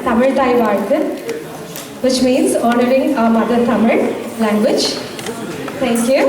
Tamil Thai Vazhthu, which means honoring our mother Tamil language. Thank you.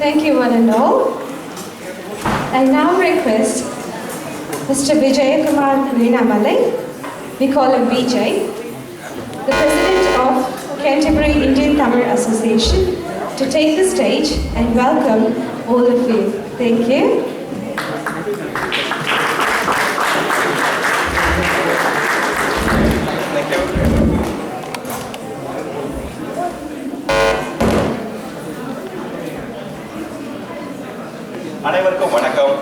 Thank you one and all. I now request Mr. Vijay Kumar Reenamalai, we call him Vijay, the President of Canterbury Indian Tamil Association, to take the stage and welcome all of you. Thank you. அனைவருக்கும் வணக்கம்.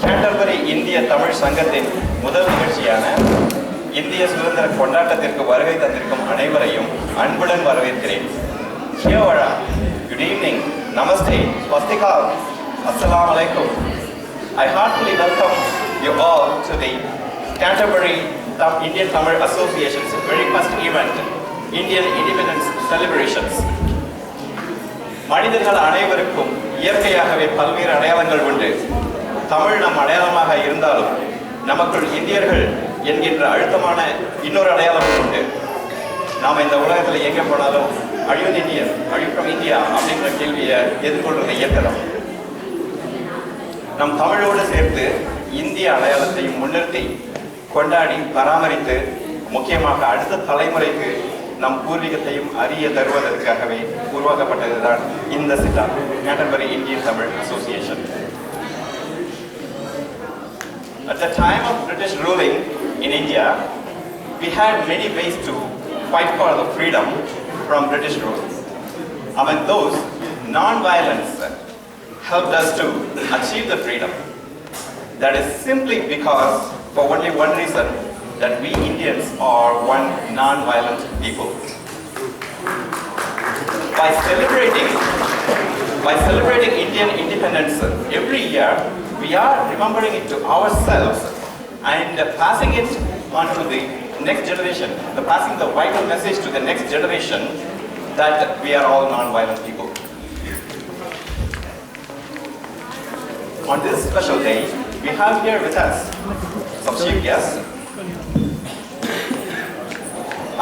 Canterbury இந்திய தமிழ் சங்கத்தின் முதல் நிகழ்ச்சியான இந்திய சுதந்திர கொண்டாட்டத்திற்கு வருகை தந்திருக்கும் அனைவரையும் அன்புடன் வரவேற்கிறேன். ஹியோவழா, குட் ஈவினிங், நமஸ்தே, ஸ்வஸ்திகா, அஸ்ஸலாமு அலைக்கும். I heartily welcome you all to the Canterbury Indian Tamil Association's very first event, Indian Independence Celebrations. மனிதர்கள் அனைவருக்கும் இயற்கையாகவே பல்வேறு அடையாளங்கள் உண்டு. தமிழ் நம் அடையாளமாக இருந்தாலும் நமக்குள் இந்தியர்கள் என்கின்ற அழுத்தமான இன்னொரு அடையாளம் உண்டு. நாம் இந்த உலகத்தில் எங்கே போனாலும் அழிவன் இந்தியன், அழிவு இந்தியா அப்படிங்கிற கேள்வியை எதிர்கொள்றது இயற்கை. நம் தமிழோடு சேர்த்து இந்திய அடையாளத்தையும் முன்னிறுத்தி கொண்டாடி பராமரித்து முக்கியமாக அடுத்த தலைமுறைக்கு நம் பூர்வீகத்தையும் அறிய தருவதற்காகவே உருவாக்கப்பட்டதுதான் இந்த CITA, Canterbury Indian Tamil Association. At the time of British ruling in India, we had many ways to fight for the freedom from British rule. Among those, non-violence helped us to achieve the freedom. That is simply because, for only one reason, that we Indians are one non-violent people. By celebrating Indian independence every year, we are remembering it to ourselves and passing it on to the next generation, passing the vital message to the next generation that we are all non-violent people. On this special day, we have here with us some chief guests.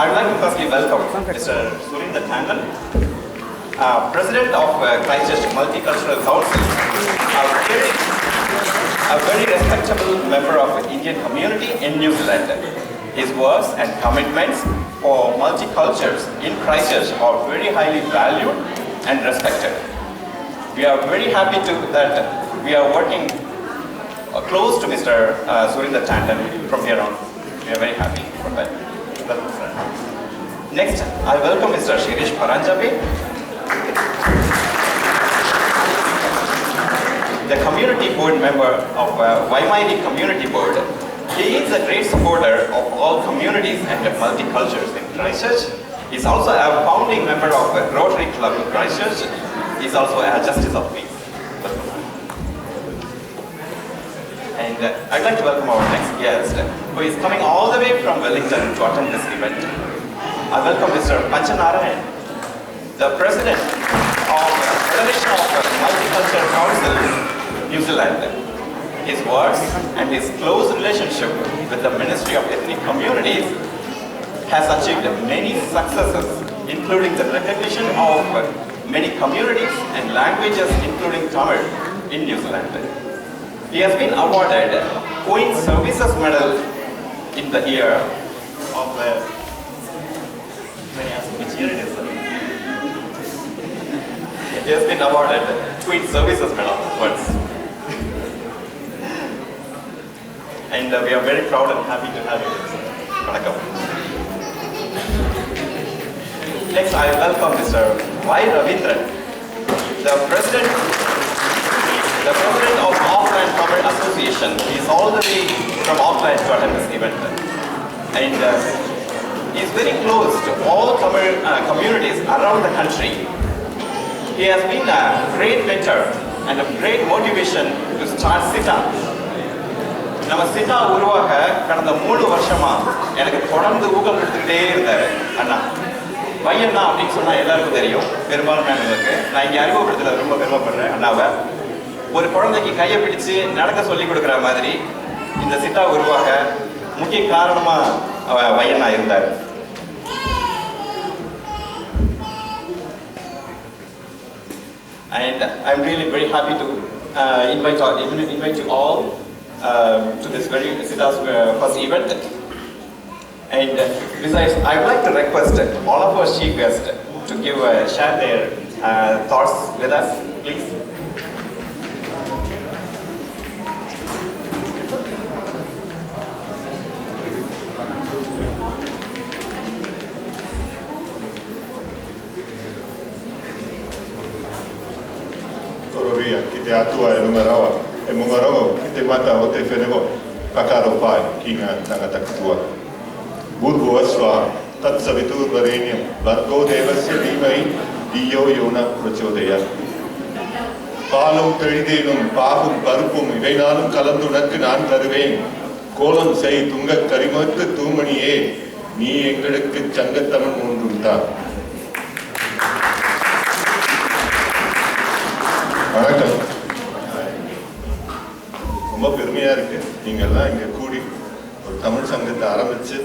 I would like to firstly welcome Mr. Surinder Tandon, President of Christchurch Multicultural Council, a very respectable member of the Indian community in New Zealand. His works and commitments for multicultures in Christchurch are very highly valued and respected. We are very happy that we are working close to Mr. Surinder Tandon from here on. We are very happy for that. Next, I welcome Mr. Shirish Paranjabe, the community board member of Vaimairi Community Board. He is a great supporter of all communities and multicultures in Christchurch. He is also a founding member of Rotary Club in Christchurch. He is also a Justice of Peace. And I'd like to welcome our next guest, who is coming all the way from Wellington to attend this event. I welcome Mr. Panchanarayan, the President of the Federation of Multicultural Council, New Zealand. his works and his close relationship with the Ministry of Ethnic Communities has achieved many successes, including the recognition of many communities and languages, including Tamil, in New Zealand. He has been awarded Queen's Services Medal in the year of which year it is? He has been awarded Queen's Services Medal once. And we are very proud and happy to have you. Vanakkam. Next, I welcome Mr. Y. Ravindran, the president of Auckland Tamil Association. He is all the way from Auckland to attend this event. And he is very close to all Tamil communities around the country. He has been a great mentor and a great motivation to start CITA. நம்ம சிட்டா உருவாக கடந்த 3 வருஷமா எனக்கு தொடர்ந்து ஊக்கம் எடுத்துக்கிட்டே இருந்தாரு அண்ணா. பையன்னா அப்படின்னு சொன்னா எல்லாருக்கும் தெரியும், பெரும்பான்மையானவர்களுக்கு. நான் இங்கே அறிமுகப்படுத்தல ரொம்ப பெருமைப்படுறேன் அண்ணாவை. ஒரு குழந்தைக்கு கையை பிடிச்சு நடக்க சொல்லி கொடுக்குற மாதிரி இந்த சிட்டா உருவாக முக்கிய காரணமா பையனா இருந்தார். And I'm really very happy to invite you all to this very CITA's first event. And besides, I would like to request all of our chief guests to share their thoughts with us, please. Kita atua e mungarawa e mungarawa kita mata o te wheneko kakaro pai ki ngā tangata katua. Burgo aswa tat savitur varenium vargo devasya dhimai diyo yona prachodaya. பாலும் தெளிதேனும் பாகும் பருப்பும் இவைனாலும் கலந்துனக்கு நான் தருவேன். கோலம் செய் துங்கக் கரிமத்து தூமணியே நீ எங்களுக்கு சங்கத்தமிழ் மூன்றும். வணக்கம். ரொம்ப பெருமையா இருக்கு நீங்கெல்லாம் இங்க கூடி ஒரு தமிழ் சங்கத்தை ஆரம்பிச்சு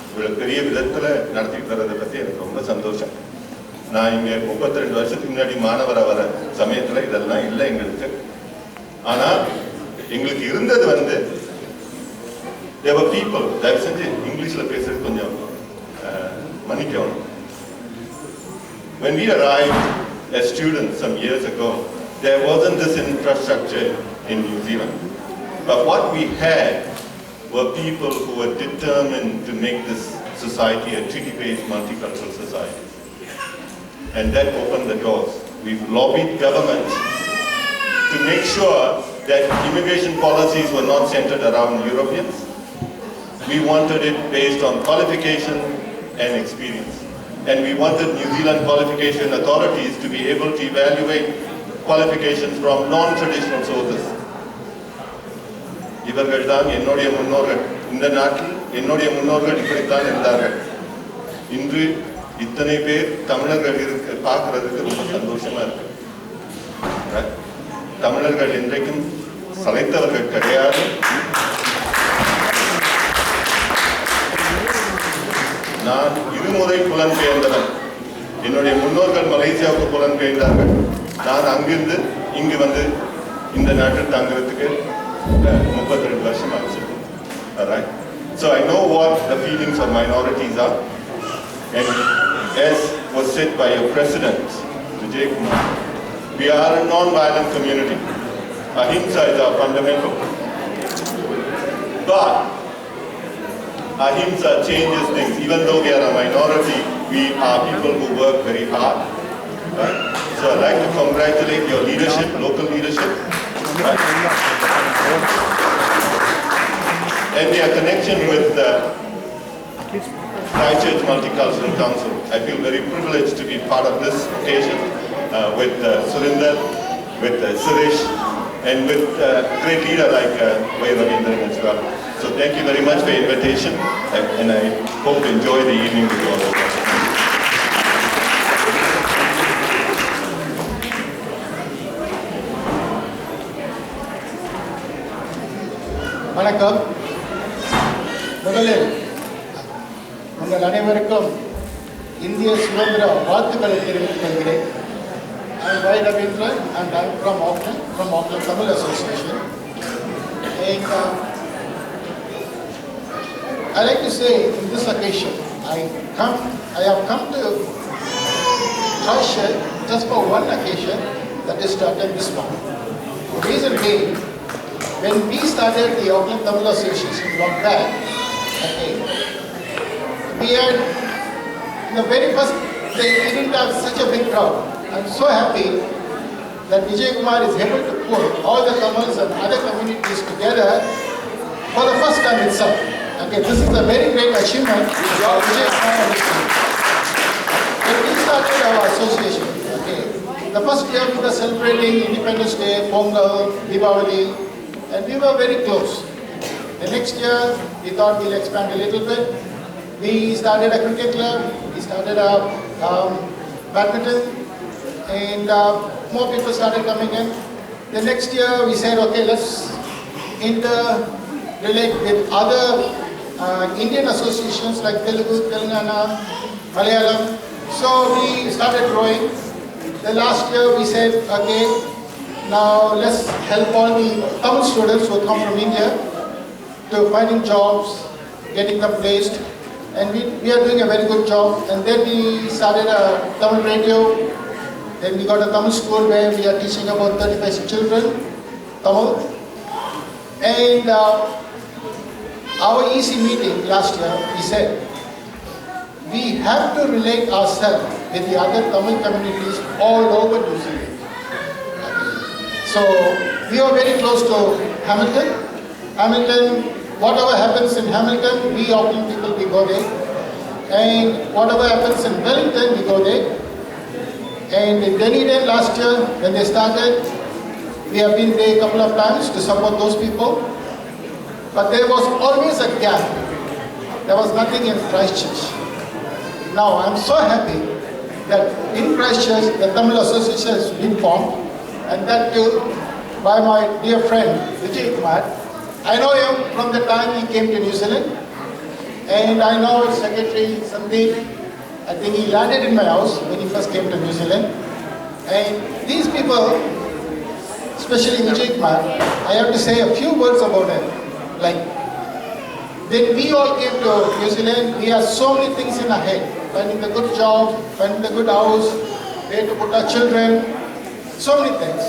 இவ்வளவு பெரிய விதத்துல நடத்திட்டு வர்றதை பத்தி எனக்கு ரொம்ப சந்தோஷம். நான் இங்க 32 வருஷத்துக்கு முன்னாடி மாணவரா வர சமயத்துல இதெல்லாம் இல்லை எங்களுக்கு. ஆனா எங்களுக்கு இருந்தது there were people, தயவு செஞ்சு இங்கிலீஷ்ல பேசுறது கொஞ்சம் மன்னிக்கணும். When we arrived as students some years ago, there wasn't this infrastructure in New Zealand. But what we had were people who were determined to make this society a treaty-based multicultural society. And that opened the doors. We've lobbied governments to make sure that immigration policies were not centered around Europeans. We wanted it based on qualification and experience. And we wanted New Zealand qualification authorities to be able to evaluate qualifications from non-traditional sources. இவர்கள் தான் என்னுடைய முன்னோர்கள். இந்த நாட்டில் என்னுடைய முன்னோர்கள் இப்படித்தான் இருந்தார்கள். இன்று இத்தனை பேர் தமிழர்கள் பார்க்கறதுக்கு ரொம்ப சந்தோஷமா இருக்கு. தமிழர்கள் இன்றைக்கும் சளைத்தவர்கள் கிடையாது. நான் இருமுறை புலம்பெயர்ந்தவன். என்னுடைய முன்னோர்கள் மலேசியாவுக்கு புலம்பெயர்ந்தார்கள். நான் அங்கிருந்து இங்கு வந்து இந்த நாட்டில் தங்குறதுக்கு 32 வருஷம் ஆச்சு. Alright. So I know what the feelings of minorities are. And as was said by your president, Vijay Kumar, we are a non-violent community. Ahimsa is our fundamental. But Ahimsa changes things. Even though we are a minority, we are people who work very hard. Right? So I'd like to congratulate your leadership, local leadership. Right? And their connection with the Christchurch Multicultural Council. I feel very privileged to be part of this occasion with Surinder, with Suresh, and with a great leader like Y. Ravindran as well. So thank you very much for your invitation, and I hope you enjoy the evening with you all. வணக்கம். முதலில் உங்கள் அனைவருக்கும் இந்திய சுதந்திர வாழ்த்துக்களை தெரிவித்துக் கொள்கிறேன். I am Vai Ravindran and I am from Auckland Tamil Association. And I like to say in this occasion, I have come to Christchurch just for one occasion, that is to attend this one. The reason being, when we started the Auckland Tamil Association long back, okay, we had, in the very first day, we didn't have such a big crowd. I'm so happy that Vijay Kumar is able to put all the Tamils and other communities together for the first time itself. Okay, this is a very great achievement of Vijay Kumar and his team. When we started our association, okay, the first year we were celebrating Independence Day, Pongal, Diwali, and we were very close. The next year, we thought we'll expand a little bit. We started a cricket club, we started a badminton, and more people started coming in. The next year, we said, okay, let's interrelate with other Indian associations like Telugu, Telangana, Malayalam. So we started growing. The last year, we said, okay, now let's help all the Tamil students who come from India to finding jobs, getting them placed. And we are doing a very good job. And then we started a Tamil radio. Then we got a Tamil school where we are teaching about 35 children, Tamil. And our EC meeting last year, we said, we have to relate ourselves with the other Tamil communities all over New Zealand. So we are very close to Hamilton. Whatever happens in Hamilton, we Auckland people, we go there. And whatever happens in Wellington, we go there. And in Dunedin last year, when they started, we have been there a couple of times to support those people. But there was always a gap. There was nothing in Christchurch. Now, I'm so happy that in Christchurch, the Tamil Association has been formed, and that too by my dear friend, Vijay Kumar. I know him from the time he came to New Zealand, and I know his secretary, Sandeep. I think he landed in my house when he first came to New Zealand. And these people, especially Vijay Kumar, I have to say a few words about him. Like, when we all came to New Zealand, we had so many things in our head. Finding the good job, finding the good house, where to put our children, so many things.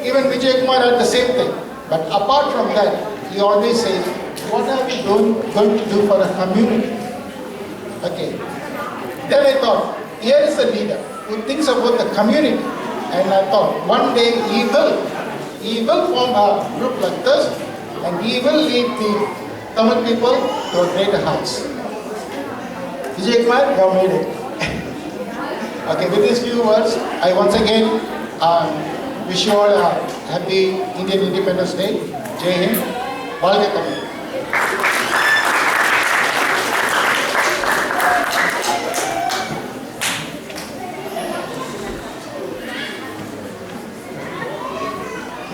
Even Vijay Kumar had the same thing. But apart from that, he always says, what are we going to do for the community? Okay. Then I thought, here is a leader who thinks about the community. And I thought, one day he will form a group like this, and he will lead the Tamil people to a greater heights. Vijay Kumar, you have made it. Okay, with these few words, I once again wish you all a happy Indian Independence Day. Jai Hind. Valga Tamil.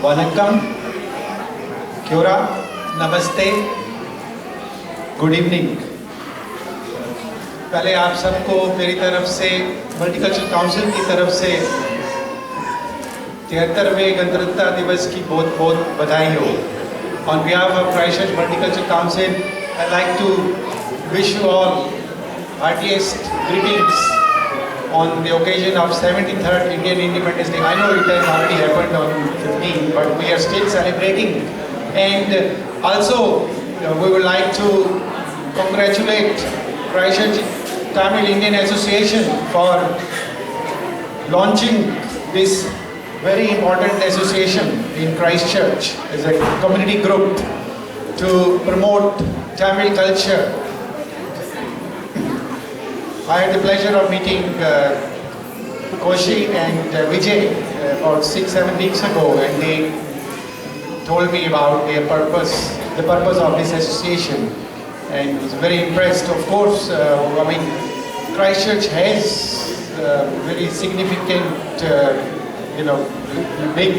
Vanakkam, Kia ora, Namaste, Good evening. पहले आप सबको मेरी तरफ से multicultural council की तरफ से 73वें गणतंत्र दिवस की बहुत बहुत बधाई हो. On behalf of Christchurch Multicultural Council, I'd like to wish you all heartiest greetings on the occasion of 73rd Indian Independence Day. I know it has already happened on 15th, but we are still celebrating. And also, we would like to congratulate Christchurch Tamil Indian Association for launching this very important association in Christchurch as a community group to promote Tamil culture. I had the pleasure of meeting Koshi and Vijay about 6-7 weeks ago, and they told me about their purpose, the purpose of this association, and was very impressed. Of course, I mean, Christchurch has very significant, big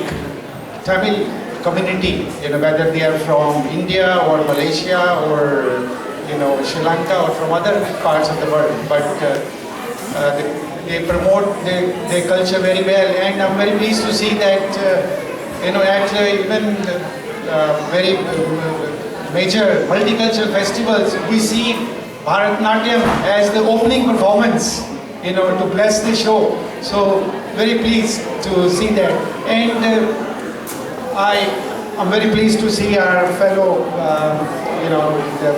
Tamil community, whether they are from India or Malaysia or Sri Lanka or from other parts of the world, but they promote their culture very well, and I'm very pleased to see that at even very major multicultural festivals, we see Bharatanatyam as the opening performance, to bless the show. So very pleased to see that, and I'm very pleased to see our fellow, the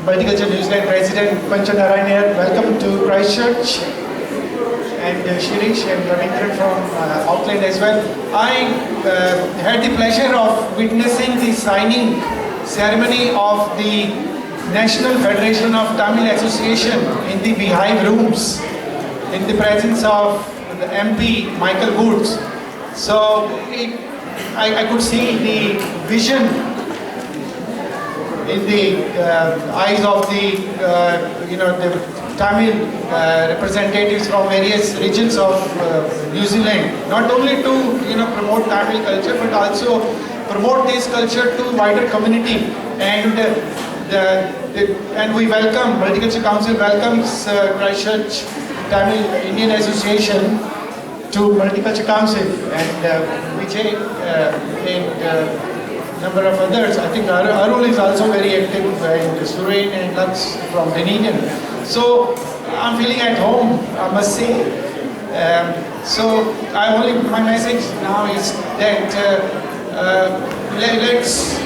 Multicultural New Zealand President Panchanarayan here. Welcome to Christchurch, and Shirish and Ravindran from Auckland as well. I had the pleasure of witnessing the signing ceremony of the National Federation of Tamil Association in the Beehive Rooms in the presence of the MP Michael Woods. So I could see the vision in the eyes of the the Tamil representatives from various regions of New Zealand, not only to promote Tamil culture but also promote this culture to wider community, and and we welcome, Multicultural Council welcomes Christchurch Tamil Indian Association to Multicultural Council, and Vijay and number of others. I think Arul is also very active, and Suren and Lux from Benin. So I'm feeling at home, I must say. So my message now is that let's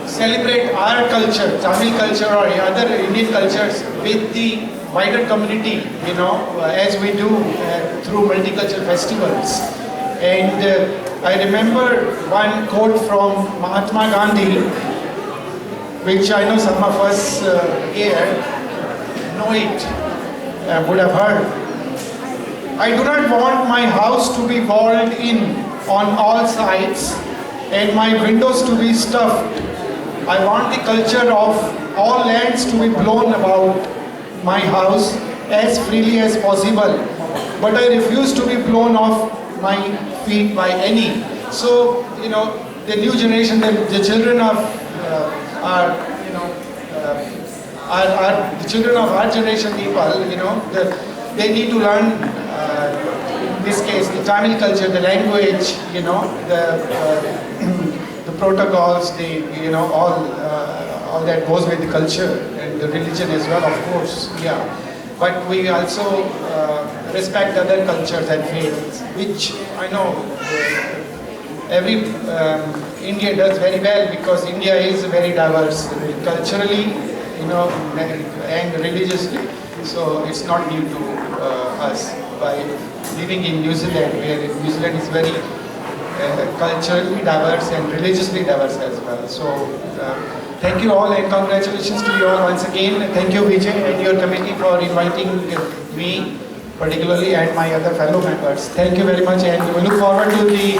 celebrate our culture, Tamil culture or other Indian cultures with the wider community, as we do through multicultural festivals. And I remember one quote from Mahatma Gandhi, which I know some of us here know it, would have heard. I do not want my house to be walled in on all sides and my windows to be stuffed. I want the culture of all lands to be blown about my house as freely as possible, but I refuse to be blown off my feet by any. So, the new generation, the children of the children of our generation people, they need to learn, in this case, the Tamil culture, the language, the protocols, all that goes with the culture, and the religion as well, of course, yeah. But we also respect other cultures and faiths, which I know every India does very well, because India is very diverse culturally, and religiously. So it's not new to us by living in New Zealand, where New Zealand is very culturally diverse and religiously diverse as well. So thank you all, and congratulations to you all once again. Thank you, Vijay, and your committee for inviting me particularly, and my other fellow members. Thank you very much, and we look forward to the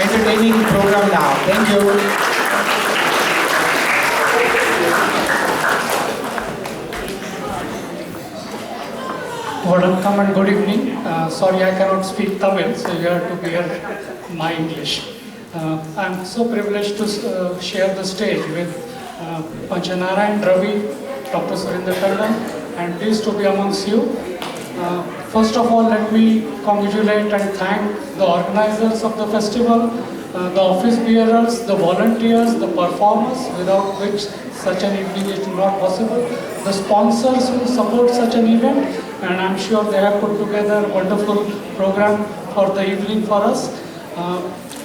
entertaining program now. Thank you. Welcome and good evening. Sorry, I cannot speak Tamil, so you have to hear my English. I'm so privileged to share the stage with Panchanarayan, Ravi, Dr. Surendra Kannan, and pleased to be amongst you. First of all, let me congratulate and thank the organizers of the festival, the office bearers, the volunteers, the performers, without which such an evening is not possible, the sponsors who support such an event, and I'm sure they have put together a wonderful program for the evening for us.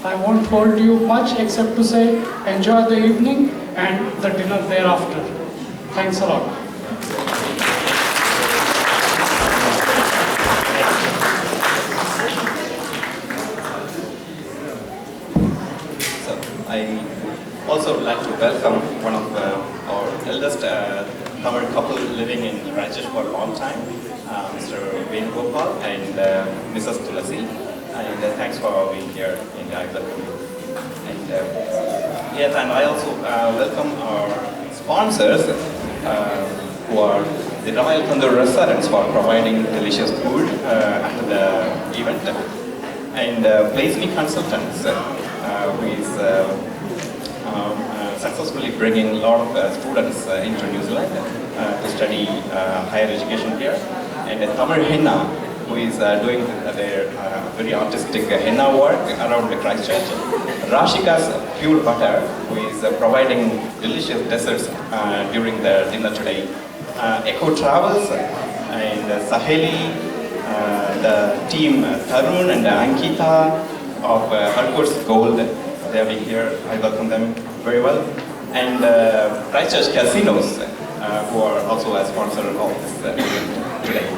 I won't hold you much except to say enjoy the evening and the dinner thereafter. Thanks a lot. So I also would like to welcome one of our eldest Tamil couple living in Christchurch for a long time, Mr. Venugopal and Mrs. Tulasi. And thanks for being here, and I welcome you. And yes, and I also welcome our sponsors, who are the Royal Tandoor restaurants, for providing delicious food after the event, and Place Me Consultants, who is successfully bringing a lot of students into New Zealand to study higher education here. And Tamizh Henna, who is doing their very artistic henna work around the Christchurch. Rashika's Pure Butter, who is providing delicious desserts during the dinner today. Echo Travels and Saheli, the team Tarun and Ankita of Hardcore's Gold, they are here. I welcome them very well. And Christchurch Casinos, who are also a sponsor of this event today.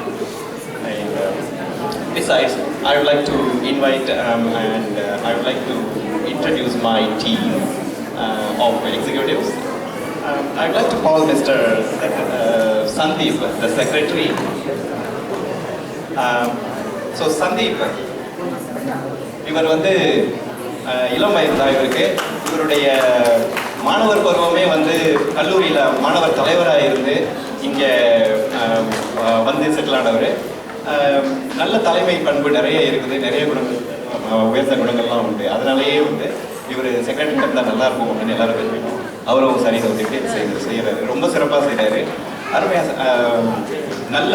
And besides, I would like to invite and I would like to introduce my team of executives. I would like to call Mr. Sandeep, the secretary. So Sandeep, இவர் வந்து இளம் வயது தான் இவருக்கு. இவருடைய மாணவர் பருவமே வந்து கல்லூரியில் மாணவர் தலைவராக இருந்து இங்கே வந்து செட்டில் ஆனவர். நல்ல தலைமை பண்பு நிறைய இருக்குது, நிறைய குணங்கள், உயர்ந்த குணங்கள்லாம் உண்டு. அதனாலேயே வந்து இவர் செக்ரட்டரி இருந்தால் நல்லா இருக்கும் அப்படின்னு எல்லாரும் பேசுவோம். அவரும் சரி ஒத்துக்கிட்டு செய்கிறாரு, ரொம்ப சிறப்பாக செய்கிறாரு. அருமையாக நல்ல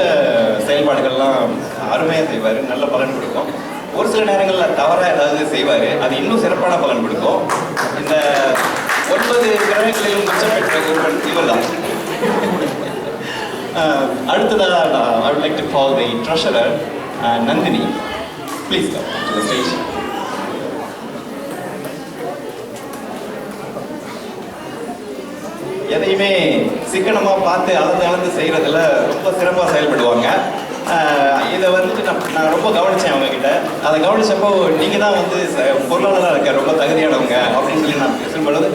செயல்பாடுகள்லாம் அருமையாக செய்வார், நல்ல பலன் கொடுக்கும். ஒரு சில நேரங்களில் தவறாக ஏதாவது செய்வார், அது இன்னும் சிறப்பான பலன் கொடுக்கும். இந்த 9 கிரகங்களிலும் உச்சம் பெற்ற ஒருவன் இவர் தான். அடுத்ததாக I would like to call the treasurer Nandini. Please come to the stage. எதையுமே சிக்கனமாக பார்த்து அளந்து செய்கிறதுல ரொம்ப சிறப்பாக செயல்படுவாங்க. இதை வந்துட்டு நான் ரொம்ப கவனித்தேன் அவங்கக்கிட்ட. அதை கவனித்தப்போ நீங்கள் தான் வந்து பொருளாளராக இருக்க ரொம்ப தகுதியானவங்க அப்படின்னு சொல்லி நான் பேசும்பொழுது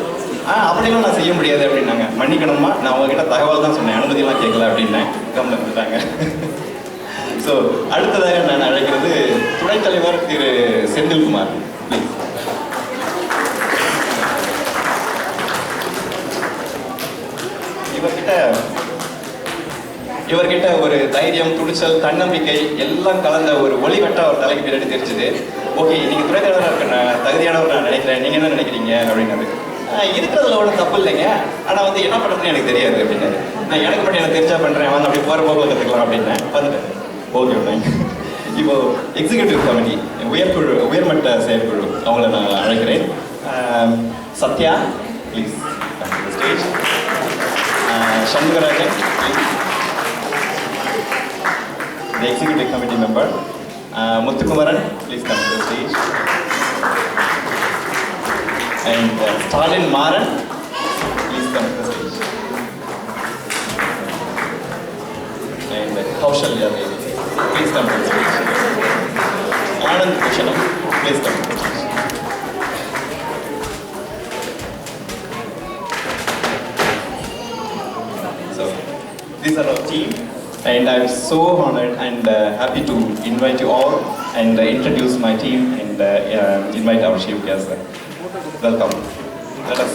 அப்படிலாம் நான் செய்ய முடியாது அப்படின்னாங்க. மன்னிக்கணுமா, நான் உங்ககிட்ட தகவல் தான் சொன்னேன், அனுமதியெல்லாம் கேட்கல அப்படின்னேன். கவனம் வந்துட்டாங்க. ஸோ அடுத்ததாக நான் அழைக்கிறது துணைத் தலைவர் திரு செந்தில்குமார். ப்ளீஸ். இவர்கிட்ட ஒரு தைரியம், துணிச்சல், தன்னம்பிக்கை எல்லாம் கலந்த ஒரு ஒளிவட்ட ஒரு தலைக்கு பின்னாடி தெரிஞ்சுது. ஓகே, நீங்கள் துணைத் தலைவராக இருக்க தகுதியானவர் நான் நினைக்கிறேன், நீங்கள் என்ன நினைக்கிறீங்க அப்படின்னாரு. இருக்கிறதுல ஒன்றும் தப்பு இல்லைங்க, ஆனால் வந்து என்ன பண்ணுறதுன்னு எனக்கு தெரியாது அப்படின்னாரு. நான் எனக்கு மட்டும் எனக்கு தெரிஞ்சா பண்ணுறேன், வந்து அப்படி போகிற போக கற்றுக்கலாம் அப்படின்னேன். வந்துட்டேன். Okay thank. இப்போ எக்ஸிக்யூட்டிவ் கமிட்டி உயர்மட்ட செயற்குழு அவங்கள நான் அழைக்கிறேன். Sathya please stage. Shanmugarajan please. The executive committee member, Muthukumaran, please come to the stage. And Stalin Maran, please come to the stage. And Kaushalya Devi, please come to the stage. Anand Kushanam, please come to the stage. So, these are our team. And I'm so honored and happy to invite you all and introduce my team and invite our chief guest. Welcome. Let us